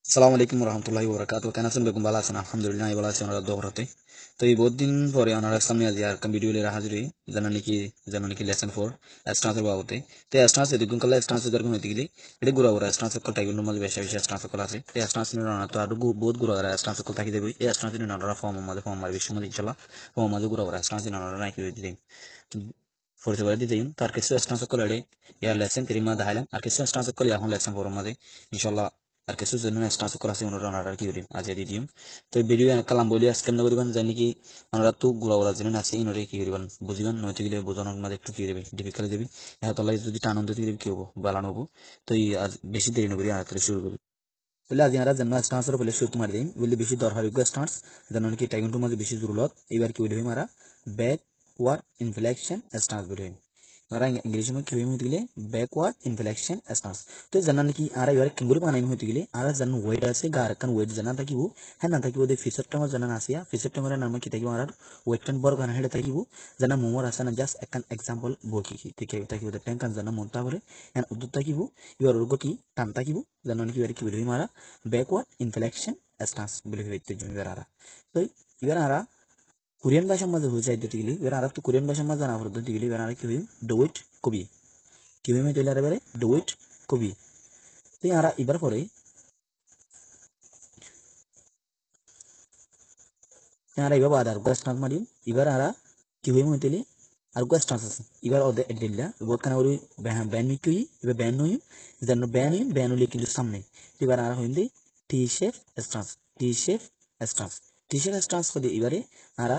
আসসালামু আলাইকুম রহমতুল্লাহি ওবরাকাতুহু কেন আছেন বেগম ভালো আছেন আলহামদুলিল্লাহ আমি ভালো আছি ওনারা দোহরাতে তো এই বহুত দিন পরে ওনারা সামনে আজ আর ভিডিও লিয়ে হাজির হই জানা নাকি লেসন 4 স্টান্সের বাবতে তো স্টান্স এদিকে কল স্টান্স এরকম হইতে গেলে এটা গুড়া গুড়া স্টান্স কল টাইগুলো মধ্যে বেশি বেশি স্টান্স কল আছে তো স্টান্স নিয়ে না তো আর বহুত গুড়া গুড়া স্টান্স কল থাকি দেবই এই স্টান্স নিয়ে ওনারা ফর্ম মার বেশি মধ্যে ইনশাআল্লাহ ফর্ম মাঝে গুড়া গুড়া স্টান্স নিয়ে ওনারা নাকি দিই ফোর্থ বার দিতে তার কিছু স্টান্স কল এড়ে ইয়ার লেসন 3 মাস দেখাইলাম আর কিছু স্টান্স কল এখন লেসন 4 মাঝে ইনশাআল্লাহ আর কিছু জন্য স্টান্স কল আছে ওনারা ওনারা কি করিম আজ এডি দিম তো ভিডিও কালাম বলি আজকে না করিবান জানি কি ওনারা তো গুড়া গুড়া জেনে আছে ইনরে কি করিবান বুঝিবান নয়তো গেলে বোঝানোর মাঝে একটু কি দেবে ডিফিকাল্ট দেবি এখন তলাই যদি টানন্দ দিবি কি হবো বালানো হবো তো এই আজ বেশি দেরি নকরি আর শুরু করি বলে আজ ইয়ারা জন্য স্টান্সের বলে শুরু মারি দিম বলে বেশি দরকার স্টান্স জানো কি টাইগুন্টুর মাঝে বেশি জরুরত এবার কি বলি মারা ব্যাকওয়ার্ড ইনফ্লেকশন স্টান্স বলে ওরা ইংলিশ में क्यों होती गले बैकवर्ड इन्फ्लेक्शन स्टांस तो जना की आरा यार किंगुरी पाना में होती गले आरा जन वेट से गार कन वेट जना था कि वो है ना था कि वो दे फिसर टमर जना नासिया फिसर टमर नाम की था कि आरा वेट टन बर कन हेड था कि वो जना मोमर आसा ना जस्ट एक एग्जांपल बोकी की ठीक है था कि वो टैंक कन जना मोंता बोले एंड उदु था कि वो यार उर्गो की टान था कि वो जना की यार की बोले मारा बैकवर्ड इन्फ्लेक्शन स्टांस बोले वेट जो यार आरा तो यार आरा কোরিয়ান ভাষার মাঝে হয়ে যায় দিতে গেলে এবার আর একটু কোরিয়ান ভাষার মাঝে জানা পড়তে গেলে এবার আর কি হই ডোইট কবি কিভাবে মেয়ে তৈরি এবারে ডোইট কবি তো আর এবার পরে আর এবার বাদ আর স্টান্স মারি এবার আর কিভাবে মেয়ে তৈরি আর স্টান্স আছে এবার ওদের দিল্লা বহুত কানা ওই ব্যান মি কি এবার ব্যান নই যেন ব্যান হলে কিন্তু সামনে এবার আর হইন দি টি শেফ স্টান্স করে এবারে আর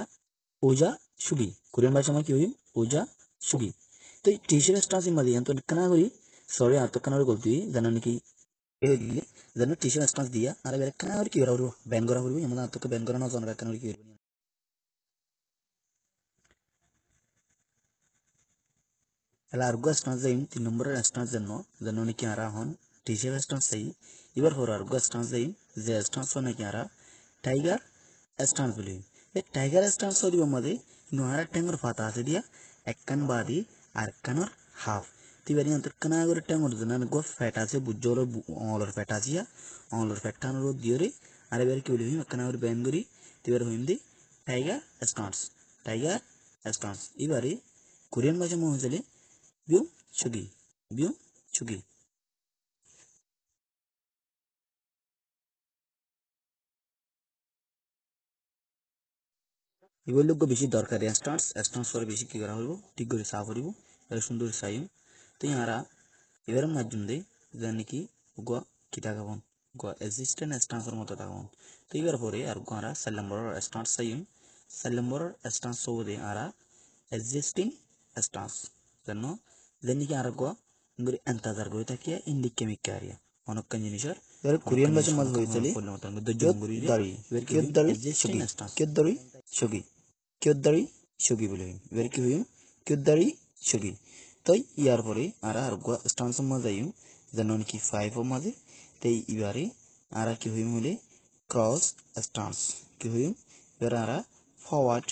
ওজা সুগি কোরিয়ান ভাষা में কি হই ওজা সুগি তো এই টি-শার্ট স্টান্স ইন মাদি তো কানা করি সরি আর তো কানা করে গলতি জানা নাকি এ দিলে জানো টি-শার্ট স্টান্স দিয়া আর বের কানা করে কি করা হলো ব্যান করা হলো এমন আর তোকে ব্যান করা না জানা কানা করে কি করব এলা আরগো স্টান্স যাই 3 নম্বরের স্টান্স জানো নাকি আর হন টি-শার্ট স্টান্স চাই এবার হর আরগো স্টান্স যাই যে স্টান্স নাকি আর টাইগার স্টান্স বলি এই টাইগার স্টান্স দিব মধ্যে নোহারা ট্যাঙ্গর ফাতা আছে দিয়া একখান বাদি আর কানর হাফ তিবারি অন্তর কানা করে ট্যাঙ্গর জন্য গো ফ্যাট আছে বুজ্জর অংলর ফ্যাট আছে অংলর ফ্যাট টানোর দিওরে আর এবার কি বলি কানা করে ব্যান করি তিবার হইম দি টাইগার স্টান্স এবারে কোরিয়ান ভাষা মনে চলে বিউ সুগি বিউ সুগি এগুলো লোক বেশি দরকারি স্টান্স করে বেশি কি করা হইব ঠিক করে সাফ করিব আর সুন্দর সাইম তো ইয়ারা এবার মাধ্যম দেই জানি কি গো কিটা গাবন গো এক্সিস্টেন্ট স্টান্সের মতো গাবন তো এবার পরে আর গো আরা সাল্লাম্বর স্টান্স সাইম সাল্লাম্বর স্টান্স সব দে আরা এক্সিস্টিং স্টান্স জানো জানি কি আর গো nguri antazar go takiya indi kemikaria অনেকক্ষণ জিনিসের এবার কোরিয়ান ভাষার মাঝে হয়েছিল কিয়দ্দারি সগি কিয়দ্দারি সগি বলে এবার কি হইম কিয়দ্দারি সগি তাই ইয়ার পরে আর আর স্টান্স মাঝে যাইম যেন কি 5 এর মাঝে তাই এবারে আর কি হইম হলে ক্রস স্টান্স কি হইম এবার আর ফরওয়ার্ড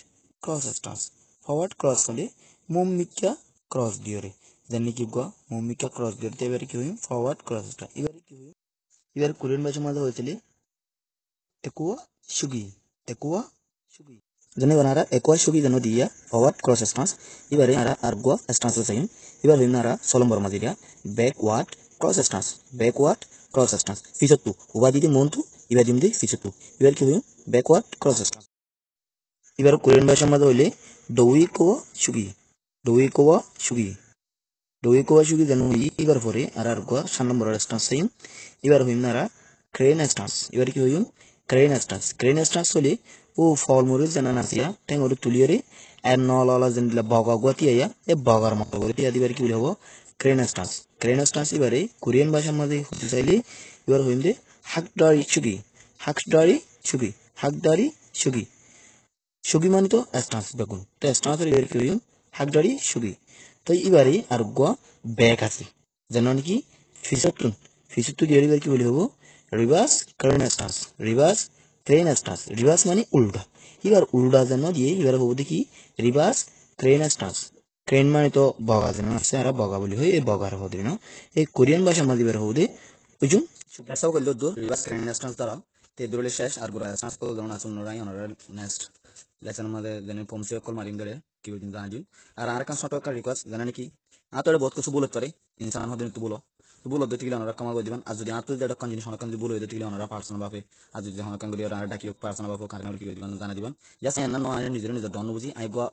ক্রস হলে মমিকা ক্রস দিওরে যেন কি গো মমিকা ক্রস দিওরে এবারে কি হইম ফরওয়ার্ড ক্রস স্টার এবারে কি হইম এবার কোরিয়ান ভাষার মাঝে হয়েছিল একুয়া সুগি একুয়া সুগি যেনে বানারা একুয়া সুগি যেন দিয়া ফরওয়ার্ড ক্রস স্টান্স এবারে আরা আর গো স্টান্স চাইম এবার হইম নারা সলম্বর মাঝে দিয়া ব্যাকওয়ার্ড ক্রস স্টান্স ফিচতু উবা দিতে মনতু এবার দিম দি ফিচতু এবার কি হইম ব্যাকওয়ার্ড ক্রস স্টান্স এবার কোরিয়ান ভাষার মাঝে হইলে ডউই কোয়া সুগি ডউই কোয়া সুগি যেন এবার পরে আর আর গো 7 নম্বর স্টান্স চাইম এবার হইম নারা ক্রেন স্টান্স এবার কি হইম ক্রেন স্টান্স হলে ও ফল মরিচ জানা নাসিয়া টেঙ্গর তুলিয়রে আর নলা যেন বগা গতি আয়া এ বগার মতো করে তিয়া দিবার কি বলে হবো ক্রেন স্টান্স এবারে কোরিয়ান ভাষার মধ্যে হতে চাইলে এবার হইম দে হাকডারি সুগি সুগি মানে তো স্টান্স বেগুন তো স্টান্সের এবার কি হইম হাকডারি সুগি তো এবারে আর গো ব্যাক আছে যেন কি ফিসুতুন দিয়ে এবার কি বলে হবো রিভার্স ক্রেন মানে উল্টা এবার উল্টা যেন দিয়ে এবার হবো দেখি রিভার্স ক্রেন মানে তো বগা যেন আছে আর বগা বলি হয় এই বগার হবো দিন এই কোরিয়ান ভাষার মধ্যে এবার হবো দে ওইজুম সব করলো দূর রিভার্স ট্রেনিং স্টান্স দ্বারা তে দূরে শেষ আর গোড়া স্টান্স করলো ধরুন আসুন নরাই অনারা নেক্সট লেসন মধ্যে দেন পমসে কল মারিং গরে কি দিন জানাজি আর আরেকটা ছোট একটা রিকোয়েস্ট জানা নাকি আতরে বহুত কিছু বলতে পারে ইনসান হদিন তো বলো তো বলো দিতে গেলে ওনারা কামাই দিবেন আর যদি আত যেটা কোন জিনিস অনেক বলে দিতে গেলে ওনারা পার্সোনাল ভাবে আর যদি অনেক করি ওরা ডাকি পার্সোনাল ভাবে কারণ কি দিবেন জানা দিবেন জাস্ট এন্ড না নিজের নিজের দন বুঝি আইগো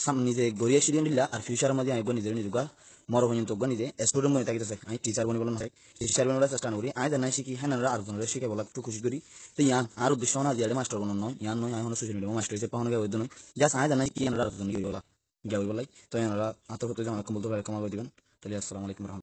সাম নিজে গড়িয়ে সিডিয়ে দিলা আর ফিউচার মধ্যে আইগো নিজের নিজের মর হইন তো নিজে স্টুডেন্ট মনে থাকিতেছে আমি টিচার বনি বললাম নাই টিচার বনার চেষ্টা করি আই জানাই শিখি হ্যাঁ না আর জনের শিখে বলা একটু খুশি করি তো ইয়ান আর উদ্দেশ্য না দিয়ে মাস্টার বনার নয় ইয়ান নয় এখন সোশ্যাল মিডিয়া মাস্টার হিসেবে পাওয়া গেছে নয় জাস্ট আই জানাই কি আর জন গিয়ে বলা গিয়ে বলাই তো এনারা আত্মহত্যা জানা কম বলতে পারে কমাবে দিবেন তাহলে আসসালামু আলাইকুম।